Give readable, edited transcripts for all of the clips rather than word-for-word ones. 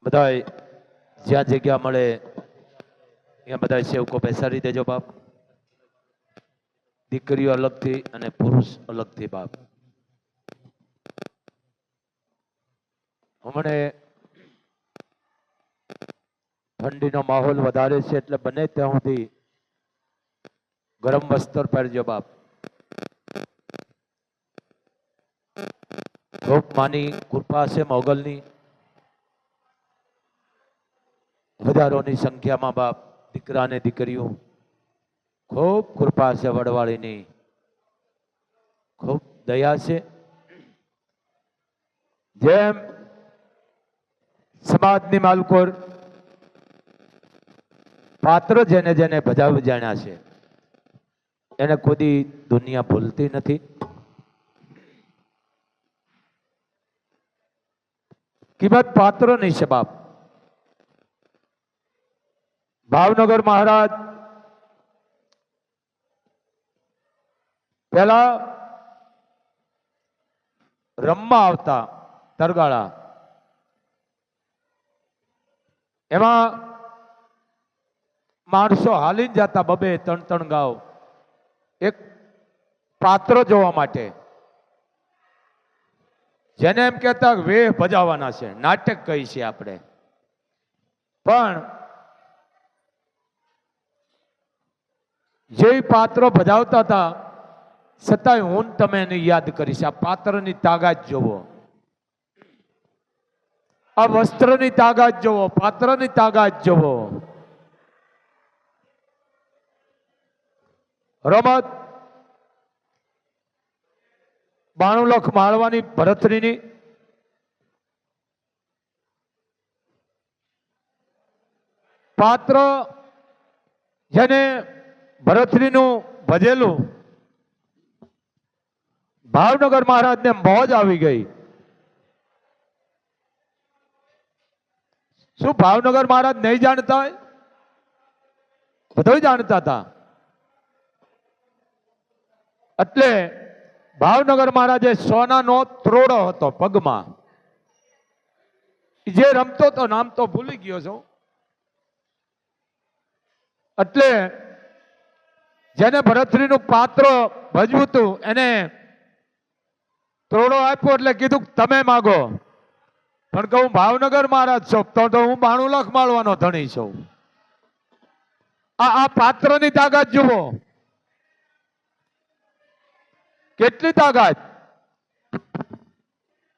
બધા જ્યાં જગ્યા મળે ત્યાં બધા સેવકો બેસાડી દેજો બાપ. દીકરીઓ અલગથી અને પુરુષ અલગથી બાપ. હમણે ઠંડીનો માહોલ વધારે છે એટલે બને ત્યાં સુધી ગરમ વસ્ત્ર પહેરજો બાપ. ખૂબ માની કૃપા છે મોગલની, હજારોની સંખ્યામાં બાપ દીકરા ને દીકરીઓ, ખૂબ કૃપા છે વડવાળીની, ખૂબ દયા છે. જેમ સમાજની માલકોર પાત્ર જેને જેને ભજાવ જાણ્યા છે એને કોઈ દુનિયા ભૂલતી નથી. કિંમત પાત્ર નહીં છે બાપ. ભાવનગર મહારાજ પેલા રમવા આવતા તરગાળા, એમાં માણસો હાલીને જતા બબે ત્રણ ત્રણ ગાવ એક પાત્ર જોવા માટે. જેને એમ કહેતા વેહ ભજાવવાના છે, નાટક કહી છે આપણે. પણ જે પાત્રો ભજાવતા હતા છતાંય હું તમે એને યાદ કરીશ. આ પાત્રની તાકાત જોવો, આ વસ્ત્રની તાકાત જોવો, પાત્રની તાકાત જોવો. રમત 92 લાખ માળવાની ભરતરીની, પાત્ર જેને ભરતરીનું ભજેલું, ભાવનગર મહારાજને મોજ આવી ગઈ. શું ભાવનગર મહારાજ નહીં જાણતા હોય? બધું જાણતા હતા. એટલે ભાવનગર મહારાજે સોનાનો ત્રોડો હતો પગમાં, જે રમતો તો નામ તો ભૂલી ગયો છું. એટલે જેને ભરતરીનું પાત્ર ભજવું હતું એને ત્રોડો આપ્યો એટલે કીધું તમે માગો. પણ કહું ભાવનગર મહારાજ છો તો હું 92 લાખ માળવાનો ધણી છું. આ પાત્રની તાકાત જુઓ, કેટલી તાકાત.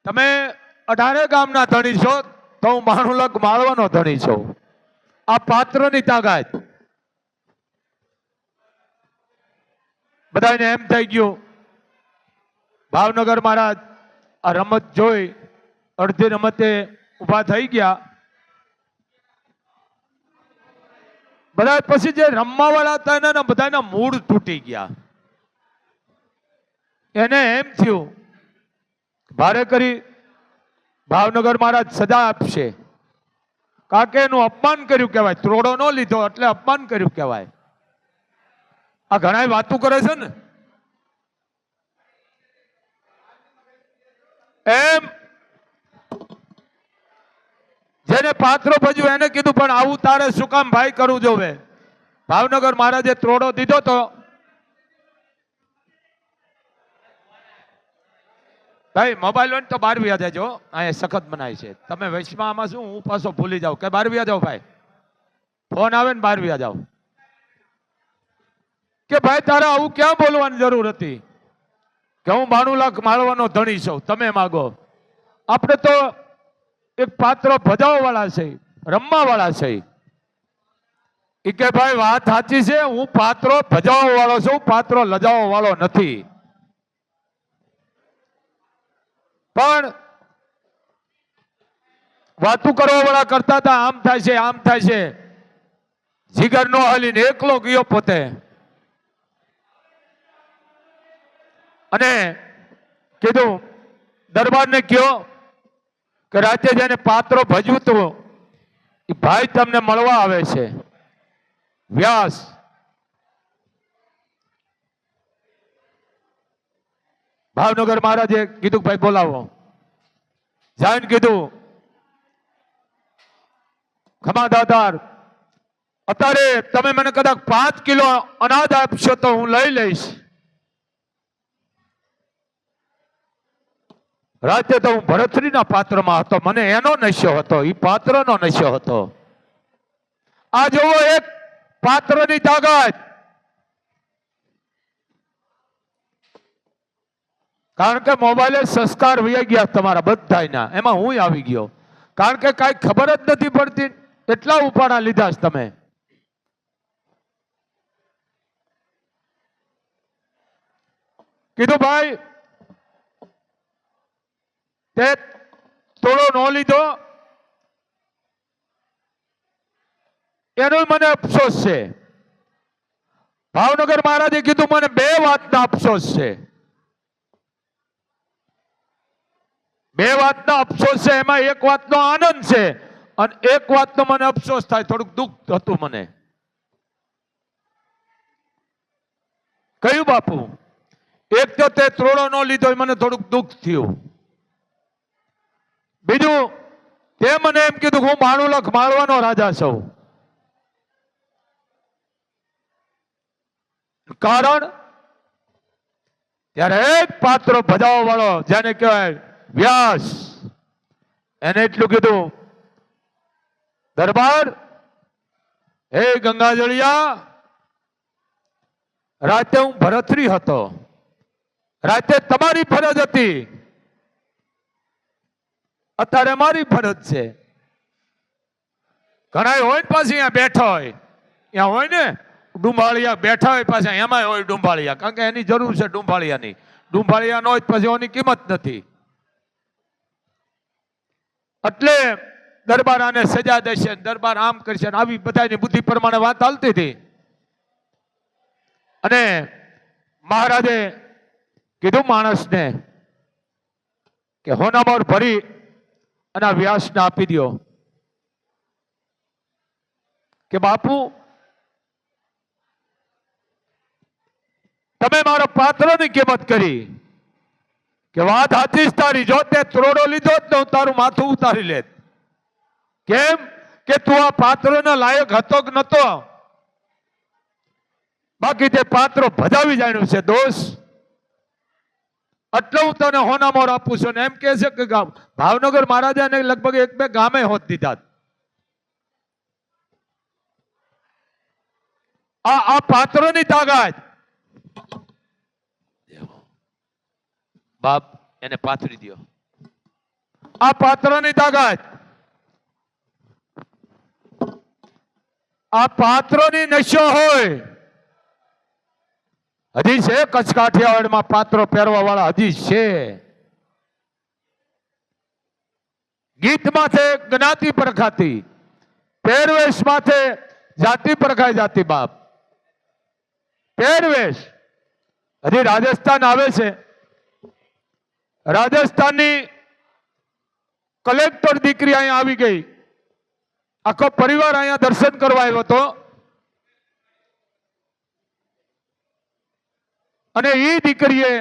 તમે 18 ગામના ધણી છો તો હું 92 લાખ માળવાનો ધણી છું. આ પાત્રની તાકાત. બધાને એમ થઈ ગયું ભાવનગર મહારાજ આ રમત જોઈ અડધી રમતે ઉભા થઈ ગયા. બધા પછી જે રમવા વાળા હતા એના બધાના મૂડ તૂટી ગયા. એને એમ થયું ભારે કરી ભાવનગર મહારાજ સજા આપશે, કારણ કે એનું અપમાન કર્યું કહેવાય. ત્રોડો ન લીધો એટલે અપમાન કર્યું કહેવાય. આ ઘણા વાતો કરે છે ને એમ. જેને પાત્રો ભજ્યું એને કીધું પણ આવું તારે શું કામ ભાઈ કરવું જોવે. ભાવનગર મહારાજે ત્રોડો દીધો તો ભાઈ મોબાઈલ હોય તો 12 વ્યા જાજો. અહીંયા સખત બનાય છે. તમે વૈશ્વમાં આમાં શું હું પાછો ભૂલી જાઉં કે 12 વ્યા જાઓ ભાઈ. ફોન આવે ને 12 વ્યા જાઓ કે ભાઈ તારે આવું ક્યાં બોલવાની જરૂર હતી કે હું 92 લાખ માળવાનો ધણી છું, તમે માગો. આપણે તો એક પાત્ર ભજાવવા વાળા છે, રમવા વાળા છે. એ કે ભાઈ વાત સાચી છે, હું પાત્રો ભજાવવા વાળો છું, પાત્રો લજાવવા વાળો નથી. પણ વાતું કરવા વાળા કરતા હતા આમ થાય છે આમ થાય છે. જીગર નો હાલીને એકલો ગયો પોતે અને કીધું દરબારને કયો કે રાતે જેને પાત્રો ભજવું હતું એ ભાઈ તમને મળવા આવે છે. વ્યાસ ભાવનગર મહારાજે કીધું ભાઈ બોલાવો. જાઈને કીધું ખમાદાદાર, અત્યારે તમે મને કદાચ 5 કિલો અનાજ આપશો તો હું લઈ લઈશ. રાતે તો હું ભરથરીના પાત્રમાં હતો, મને એનો નશો હતો, એ પાત્રનો નશો હતો. આ જોવો એક પાત્રની તાકાત. કારણ કે મોબાઈલે સંસ્કાર વહી ગયા તમારા બધાના, એમાં હું આવી ગયો. કારણ કે કાંઈ ખબર જ નથી પડતી, એટલા ઉપાડા લીધા છે તમે. કીધું ભાઈ તે તોડો ન લીધો એનો મને અફસોસ છે. ભાવનગર મહારાજે કીધું મને 2 વાતના અફસોસ છે. 2 વાતના અફસોસ છે. એમાં એક વાતનો આનંદ છે અને એક વાતનો મને અફસોસ થાય, થોડુંક દુઃખ હતું મને. કયું બાપુ? એક તો તે ત્રોડો ન લીધો એ મને થોડુંક દુઃખ થયું. બીજું તે મને એમ કીધું હું માણુલખ માળવાનો રાજા છું. કારણ ત્યારે એક પાત્ર ભજાવવા વાળો જેને કહેવાય વ્યાસ, એને એટલું કીધું, દરબાર હે ગંગાજળિયા, રાતે હું ભરથરી હતો, રાતે તમારી ફરજ હતી, અત્યારે મારી ફરજ છે. ઘણા હોય ને પાછી અહીંયા બેઠા હોય, અહીંયા હોય ને ડુંભાળિયા બેઠા હોય, પાછા એમાં હોય ડુંભાળિયા, કારણ કે એની જરૂર છે ડુંભાળિયાની. ડુંભાળિયા ન હોય પછી એની કિંમત નથી. એટલે દરબાર આને સજા દેશે, દરબાર આમ કરશે, આવી બધાની બુદ્ધિ પ્રમાણે વાત ચાલતી હતી. અને મહારાજે કીધું માણસને કે હોનામોર ભરી અને આ વ્યાસને આપી દો. કે બાપુ તમે મારા પાત્રની કિંમત કરી, કે વાત સાચી જ તારી, જો તે ત્રોડો લીધો જ હું તારું માથું ઉતારી લેત. કેમ કે તું આ પાત્રના લાયક હતો કે નતો, બાકી તે પાત્ર ભજાવી જાણ્યું છે દોષ. એટલે હું તને હોનામોર આપું છું. ને એમ કે છે કે ભાવનગર મહારાજાને લગભગ 1-2 ગામે હોત દીધા. આ પાત્રની તાકાત. બાપ એને પાથરી દો. આ પાત્રની તાકાત, આ પાત્રની નશો હોય. હજી છે કચ્છ કાઠિયાવાડમાં પાત્રો પહેરવા વાળા, હજી છે. ગીત માથે જ્ઞાતિ પરખાતી, પહેરવેશ માથે જાતિ પરખાય જાતિ. બાપ પહેરવેશ. હજી રાજસ્થાન આવે છે, રાજસ્થાનની કલેક્ટર દીકરી અહીંયા આવી ગઈ, આખો પરિવાર અહીંયા દર્શન કરવા આવ્યો હતો. અને એ દીકરીએ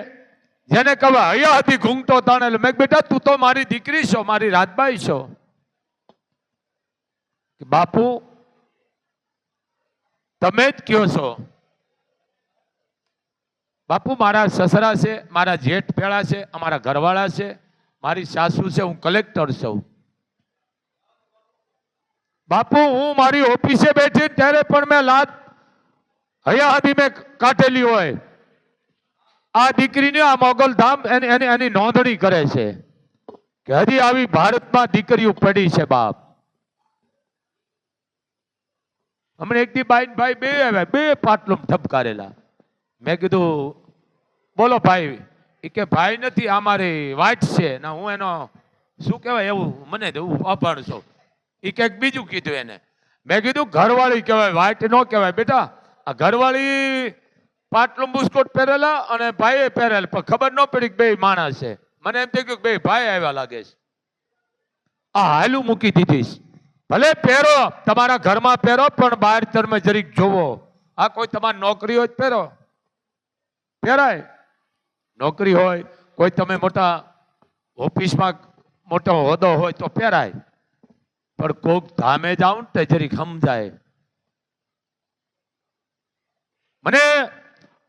જેને કહેવાય હૈયા હતી ઘૂંઘતો તાણે, મેં બેટા તું તો મારી દીકરી છો, મારી રાજબાઈ છો. બાપુ તમે જ કયો છો. બાપુ મારા સસરા છે, મારા જેઠ ભેળા છે, અમારા ઘરવાળા છે, મારી સાસુ છે, હું કલેક્ટર છું. બાપુ હું મારી ઓફિસે બેઠી ત્યારે પણ મેં લાત હૈયા હતી મેં કાઢેલી હોય. આ દીકરીને આ મોગલધામ એની નોંધણી કરે છે કે હજી આવી ભારતમાં દીકરીઓ પડી છે. બાપ હમણાં એક દી બાઈ ભાઈ બે આવ્યા, 2 પાટલું ધબકારેલા. મેં કીધું બોલો ભાઈ? એ કે ભાઈ નથી, આ મારી વાઇટ છે. ના હું એનો શું કહેવાય એવું મને અભણ છું. એ કંઈક બીજું કીધું એને. મેં કીધું ઘરવાળી કહેવાય, વાઇટ ન કહેવાય બેટા. આ ઘરવાળી પાટલું બુસ્કોટ પહેરેલા અને ભાઈએ પહેરેલા, પણ ખબર ન પડી કે 2 માણસ છે. મને એમ થઈ ગયું કે 2 ભાઈ આવ્યા લાગે છે. આ હાલું મૂકી દીધીશ. ભલે પહેરો, તમારા ઘરમાં પહેરો, પણ બહાર તમે જરીક જોવો. આ કોઈ તમારી નોકરી હોય પહેરો, પહેરાય. નોકરી હોય, કોઈ તમે મોટા ઓફિસમાં મોટો હોદ્દો હોય તો પહેરાય. પણ કોક ધામે જાઉં ને જરીક સમજાય. મને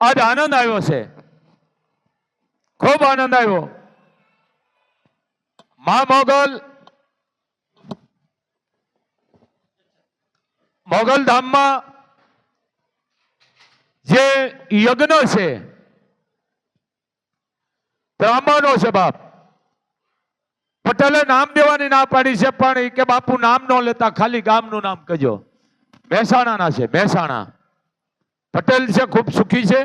આજ આનંદ આવ્યો છે, ખૂબ આનંદ આવ્યો. મા મોગલ ધામમાં જે યજ્ઞ છે, બ્રાહ્મણો છે બાપ. પટેલે નામ દેવાની ના પાડી છે, પણ એ કે બાપુ નામ ન લેતા, ખાલી ગામનું નામ કહેજો. મહેસાણાના છે, મહેસાણા. પટેલ છે, ખૂબ સુખી છે.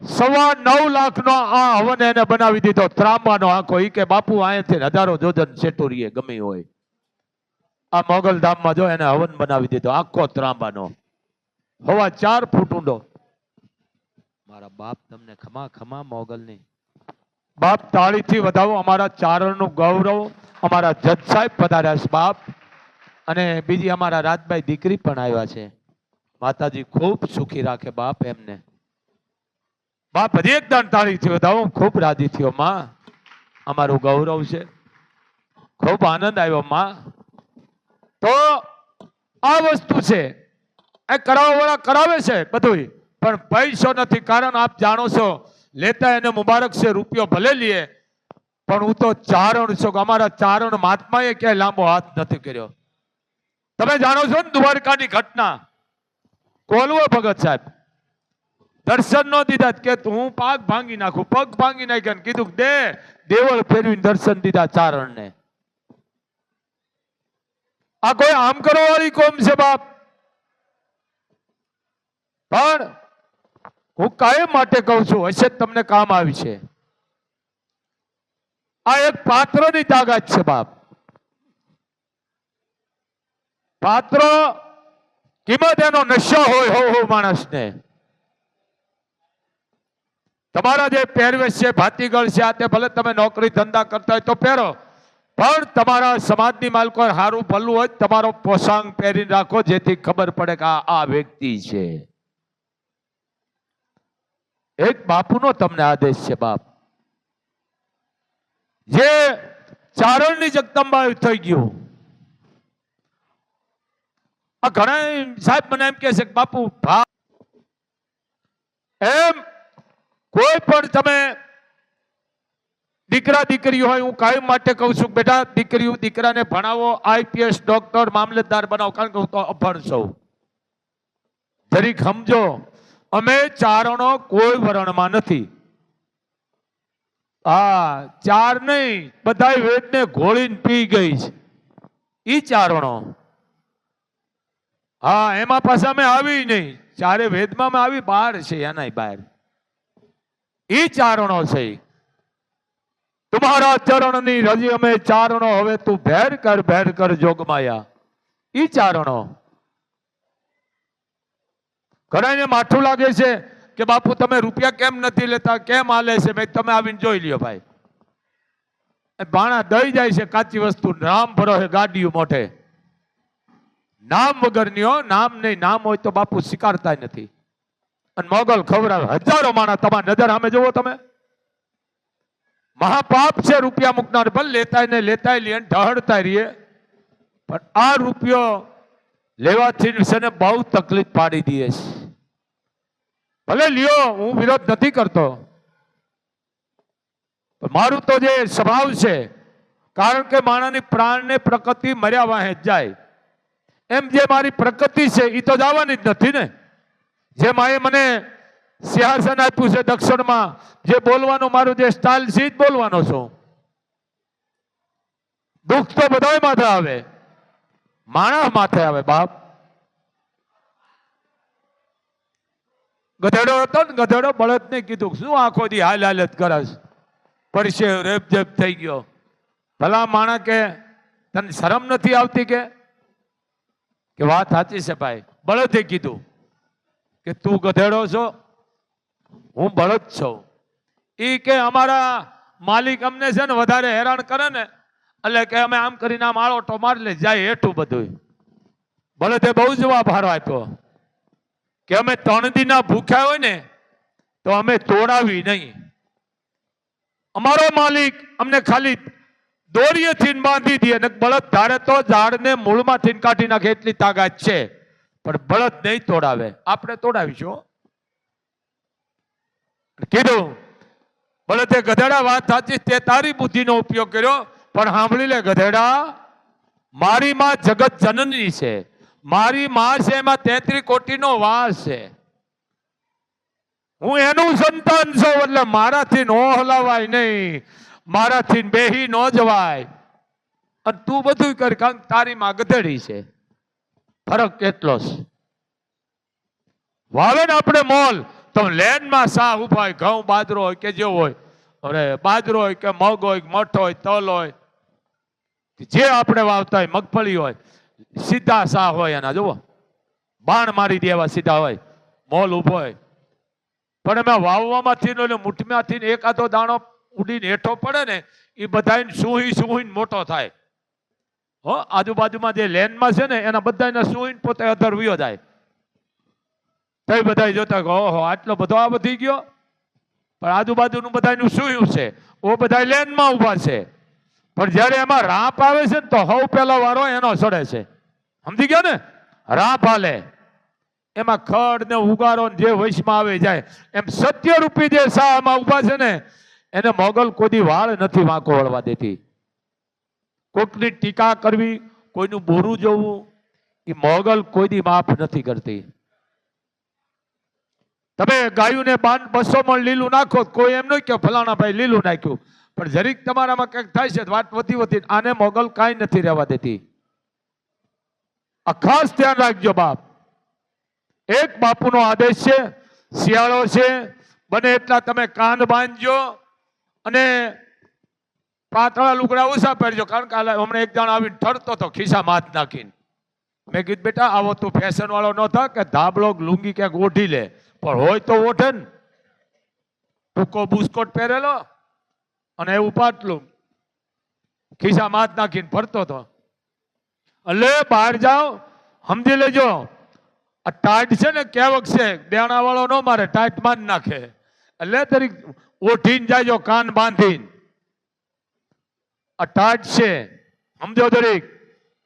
9.25 લાખનો આ હવન એને બનાવી દીધો, ત્રાંબાનો આખો. ઈ કે બાપુ અહીંયાથી હજારો જોજન સેટુરીએ ગમી હોય. આ મોગલ ધામમાં જો એને હવન બનાવી દીધો, આખો ત્રાંબાનો, 4.25 ફૂટ ઊંડો. મારા બાપ તમને ખમા ખમા મોગલની. બાપ તાળીથી વધાવો. અમારા ચારણનું ગૌરવ અમારા જજ સાહેબ પધાર્યા છે બાપ, અને બીજી અમારા રાજભાઈ દીકરી પણ આવ્યા છે. માતાજી ખૂબ સુખી રાખે બાપ એમને. બાપ હજી એક દાન તાળીથી વધાવો. ખૂબ રાજી થયો માં, અમારું ગૌરવ છે. ખૂબ આનંદ આવ્યો માં. તો આ વસ્તુ છે, એ કરાવવા વાળા કરાવે છે બધું, પણ પૈસો નથી. કારણ આપ જાણો છો, લેતા એને મુબારક છે, રૂપિયો ભલે લે, પણ હું તો ચારણ છું. અમારા ચારણ મહાત્માએ ક્યાંય લાંબો હાથ નથી કર્યો. તમે જાણો છો ને દ્વારકાની ઘટના, કોલવો ભગત સાહેબ દર્શન નો દીધા, કે હું પગ ભાંગી નાખું. પગ ભાંગી નાખ્યા, કીધું દે, દેવળ ફેરવીને દર્શન દીધા ચારણ ને. આ કોઈ આમ કરો વાળી કોમ છે બાપ. પણ હું કાયમ માટે કહું છું, હશે તમને કામ આવી છે. આ એક પાત્રની તાકાત છે બાપ. પાત્ર કિંમત એનો નશો હોય હો માણસને. તમારા જે પહેરવેશ છે, ભાતીગળ છે, આ તે ભલે તમે નોકરી ધંધા કરતા હોય તો પહેરો, પણ તમારા સમાજની માલકો સારું ભલું હોય, તમારો પોશાક પહેરીને રાખો, જેથી ખબર પડે કે આ વ્યક્તિ છે. એક બાપુનો તમને આદેશ છે બાપ. જે ચારણની જગદંબા થઈ ગયું. આ ઘણા સાહેબ મને એમ કહે છે કે બાપુ એમ કોઈ પણ તમે દીકરા દીકરી હોય, હું કાયમ માટે કહું છું બેટા દીકરીઓ દીકરાને ભણાવો, આઈપીએસ ડોક્ટર મામલતદાર બનાવો. કારણ કે હું તો અભણ છું. જરીક સમજો, અમે ચારણો કોઈ વરણમાં નથી. ચાર નહીં, બધા વેદને ઘોળીને પી ગઈ છે ઈ ચારણો. એમાં પાછા અમે આવી નહીં. ચારે વેદમાં અમે આવી બહાર છે, એના બહાર ઈ ચારણો છે. તમારા ચરણની રજી અમે ચારણો, હવે તું ભેર કર જોગમાયા. ઈ ચારણો. ઘણાને માઠું લાગે છે કે બાપુ તમે રૂપિયા કેમ નથી લેતા, કેમ હાલે છે? ભાઈ તમે આવીને જોઈ લ્યો ભાઈ. બાણા દઈ જાય છે કાચી વસ્તુ. નામ ભરો છે ગાડીઓ મોઢે, નામ વગરની હો. નામ નહીં, નામ હોય તો બાપુ સ્વીકારતા નથી. અને મોગલ ખવડાવે હજારો માણસ. તમારી નજર સામે જુઓ તમે. મહાપાપ છે રૂપિયા મૂકનાર. ભલે લેતા ને લેતા લે, ઢહડતા રહીએ, પણ આ રૂપિયો લેવાથી છે ને બહુ તકલીફ પાડી દે છે. ભલે લ્યો, હું વિરોધ નથી કરતો, મારું તો જે સ્વભાવ છે, કારણ કે માણસની પ્રાણને પ્રકૃતિ મર્યા વાહે જાય. એમ જે મારી પ્રકૃતિ છે એ તો જવાની જ નથી ને. જે માએ મને સિંહાસન આપ્યું છે દક્ષિણમાં, જે બોલવાનું મારું જે સ્ટાઇલ છે જ બોલવાનો છું. દુઃખ તો બધાય માથે આવે, માણસ માથે આવે બાપ. ગધેડો હતો ને, ગધેડો બળદ ને કીધું શું આખો દી હાલત કરસ, પડશે રેપ જેપ થઈ ગયો. ભલા માણસ કે તને શરમ નથી આવતી? કે વાત સાચી છે ભાઈ. બળદે કીધું કે તું ગધેડો છો, હું બળદ છું. ઈ કે અમારા માલિક અમને છે ને વધારે હેરાન કરે ને, એટલે કે અમે આમ કરીને આમ આળોટો મારી લે જાય હેઠું બધું. બળદે બહુ જવાબ હારો આપ્યો કે અમે 3 દિના ભૂખ્યા હોય ને તો અમે તોડાવી નહીં. અમારો માલિક અમને ખાલી દોરીએથી બાંધી દે અને બળદ ધારે તો ઝાડને મૂળમાંથી કાઢી નાખે એટલી તાકાત છે, પણ બળદ નહીં તોડાવે. આપણે તોડાવીશું. કીધું બળદે ગધેડા વાત સાચી, તે તારી બુદ્ધિનો ઉપયોગ કર્યો, પણ સાંભળી લે ગધેડા, મારી માં જગત જનની છે, મારી માં છે, એમાં 33 કોટીનો વાસ છે. હું એનું સંતાન છું, એટલે મારાથી નો હલાવાય નહીં, મારાથી બેહી ન જવાય. અને તું બધું કર, કારણ કે તારી માં ગધેડી છે. ફરક એટલો જ. વાવે ને આપણે મોલ તો લેનમાં સા ઉભા હોય, ઘઉં બાજરો હોય કે જે હોય, અરે બાજરો હોય કે મગ હોય, મઠ હોય, તલ હોય, જે આપણે વાવતા હોય, મગફળી હોય, સીધા સા હોય એના. જુઓ બાણ મારી દેવા સીધા હોય, મોલ ઉભો હોય. પણ એમાં વાવવામાંથી મુઠમાંથી એકાદો દાણો ઉડીને હેઠો પડે ને, એ બધા સુહી સુહીને મોટો થાય. હો આજુબાજુમાં જે લેનમાં છે ને એના બધા સુહીને પોતે અધર વિયો જાય. તો બધા જોતા ઓહો આટલો બધો આ વધી ગયો, પણ આજુબાજુનું બધાનું સુયું છે, ઓ બધા લેનમાં ઉભા છે. પણ જયારે એમાં રાપ આવે છે ને તો હવ પેલો વારો એનો સડે છે. સમજી ગયા ને? રાપ હાલે એમાં ખડ ને ઉગારો જે વૈશમાં આવે જાય. એમ સત્યરૂપી જે શાહમાં ઉભા છે ને એને મોગલ કોઈ વાળ નથી વાંકો વળવા દેતી. કોઈકની ટીકા કરવી, કોઈનું બોરું જોવું, એ મોગલ કોઈ માફ નથી કરતી. તમે ગાયુંને 200 મણ લીલું નાખો, કોઈ એમ નહીં કે ફલાણા ભાઈ લીલું નાખ્યું, પણ જરીક તમારામાં કંઈક થાય છે વાત વધી વધી, આને મોગલ કાંઈ નથી રહેવા દેતી. આ ખાસ ધ્યાન રાખજો બાપ. એક બાપુનો આદેશ છે, શિયાળો છે, બને એટલા તમે કાન બાંધજો અને પાતળા લુગડા ઓછા પહેરજો. કારણ કે હમણાં એક જણ આવીને ઠરતો હતો ખિસ્સામાં હાથ નાખીને. મેં કીધું બેટા આવો તું ફેશન વાળો ન થા કે ધાબળો લુંગી ક્યાંક ઓઢી લે, પણ હોય તો ઓઢે ને. ટૂંકો બુસ્કોટ પહેરેલો અને એવું પાટલું ખિસ્સામાં હાથ નાખીને ફરતો હતો. એટલે બહાર જાઓ સમજી લેજો, આ ટાઈટ છે ને કેવક છે, બેણા વાળો ન મારે, ટાઈટ માં જ નાખે. એટલે તરીક ઓઢીને જાયજો કાન બાંધીને. આ ટાઈટ છે સમજો દરેક.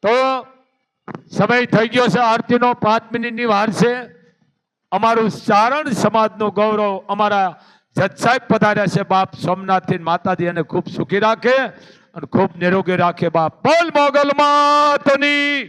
તો સમય થઈ ગયો છે આરતીનો, 5 મિનિટની વાર છે. અમારું સારણ સમાજનું ગૌરવ અમારા જજ સાહેબ પધાર્યા છે. બાપ સોમનાથથી માતાજી એને ખૂબ સુખી રાખે અને ખૂબ નિરોગી રાખે. બાપ બોલ મોગલ માતની.